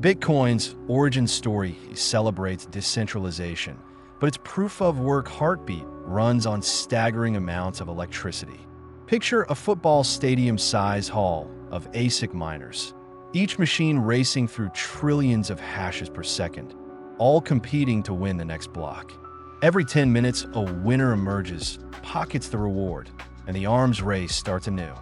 Bitcoin's origin story celebrates decentralization, but its proof-of-work heartbeat runs on staggering amounts of electricity. Picture a football stadium-sized hall of ASIC miners, each machine racing through trillions of hashes per second, all competing to win the next block. Every 10 minutes, a winner emerges, pockets the reward, and the arms race starts anew.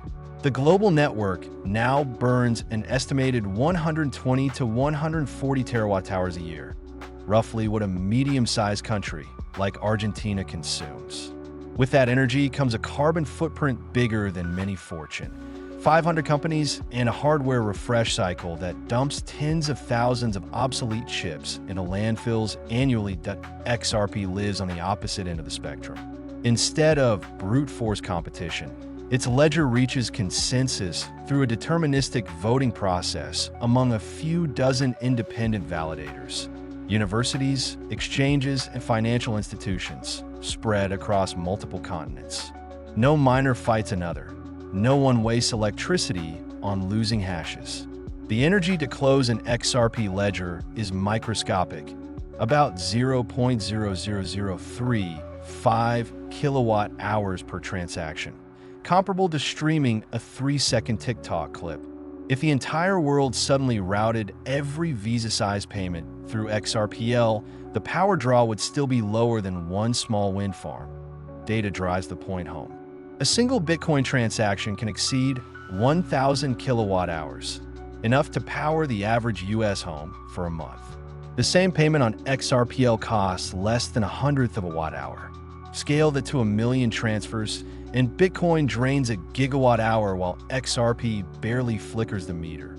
The global network now burns an estimated 120 to 140 terawatt-hours a year, roughly what a medium-sized country like Argentina consumes. With that energy comes a carbon footprint bigger than many Fortune 500 companies and a hardware refresh cycle that dumps tens of thousands of obsolete chips into landfills annually. XRP lives on the opposite end of the spectrum. Instead of brute force competition, its ledger reaches consensus through a deterministic voting process among a few dozen independent validators, universities, exchanges, and financial institutions spread across multiple continents. No miner fights another. No one wastes electricity on losing hashes. The energy to close an XRP ledger is microscopic, about 0.00035 kilowatt hours per transaction, comparable to streaming a 3-second TikTok clip. If the entire world suddenly routed every Visa-sized payment through XRPL, the power draw would still be lower than one small wind farm. Data drives the point home. A single Bitcoin transaction can exceed 1,000 kilowatt hours, enough to power the average US home for a month. The same payment on XRPL costs less than 1/100th of a watt hour. Scale that to a million transfers, and Bitcoin drains a gigawatt hour while XRP barely flickers the meter.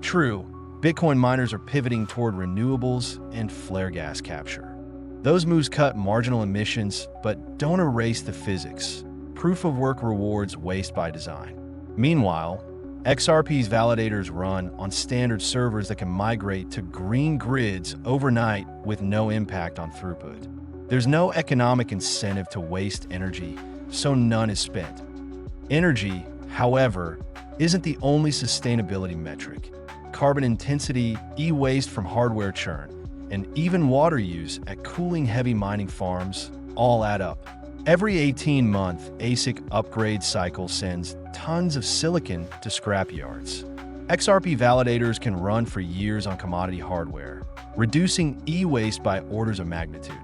True, Bitcoin miners are pivoting toward renewables and flare gas capture. Those moves cut marginal emissions, but don't erase the physics. Proof-of-work rewards waste by design. Meanwhile, XRP's validators run on standard servers that can migrate to green grids overnight with no impact on throughput. There's no economic incentive to waste energy, so none is spent. Energy, however, isn't the only sustainability metric. Carbon intensity, e-waste from hardware churn, and even water use at cooling heavy mining farms all add up. Every 18-month ASIC upgrade cycle sends tons of silicon to scrap yards. XRP validators can run for years on commodity hardware, reducing e-waste by orders of magnitude.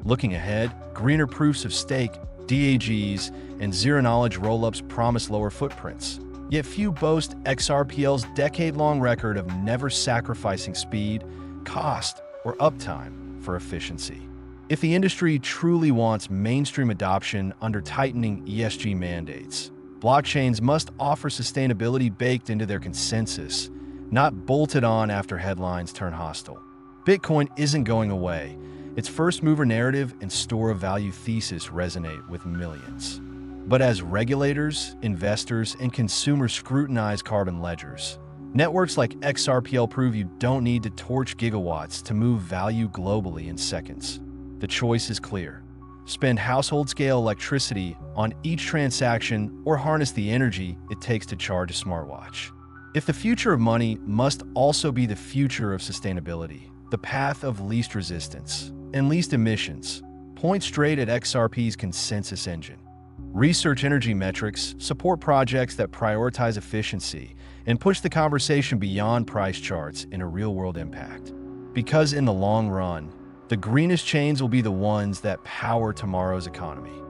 Looking ahead, greener proofs of stake, DAGs, and zero-knowledge rollups promise lower footprints. Yet few boast XRPL's decade-long record of never sacrificing speed, cost, or uptime for efficiency. If the industry truly wants mainstream adoption under tightening ESG mandates, blockchains must offer sustainability baked into their consensus, not bolted on after headlines turn hostile. Bitcoin isn't going away. Its first-mover narrative and store-of-value thesis resonate with millions. But as regulators, investors, and consumers scrutinize carbon ledgers, networks like XRPL prove you don't need to torch gigawatts to move value globally in seconds. The choice is clear. Spend household-scale electricity on each transaction or harness the energy it takes to charge a smartwatch. If the future of money must also be the future of sustainability, the path of least resistance and least emissions points straight at XRP's consensus engine. Research energy metrics, support projects that prioritize efficiency, and push the conversation beyond price charts in a real-world impact. Because in the long run, the greenest chains will be the ones that power tomorrow's economy.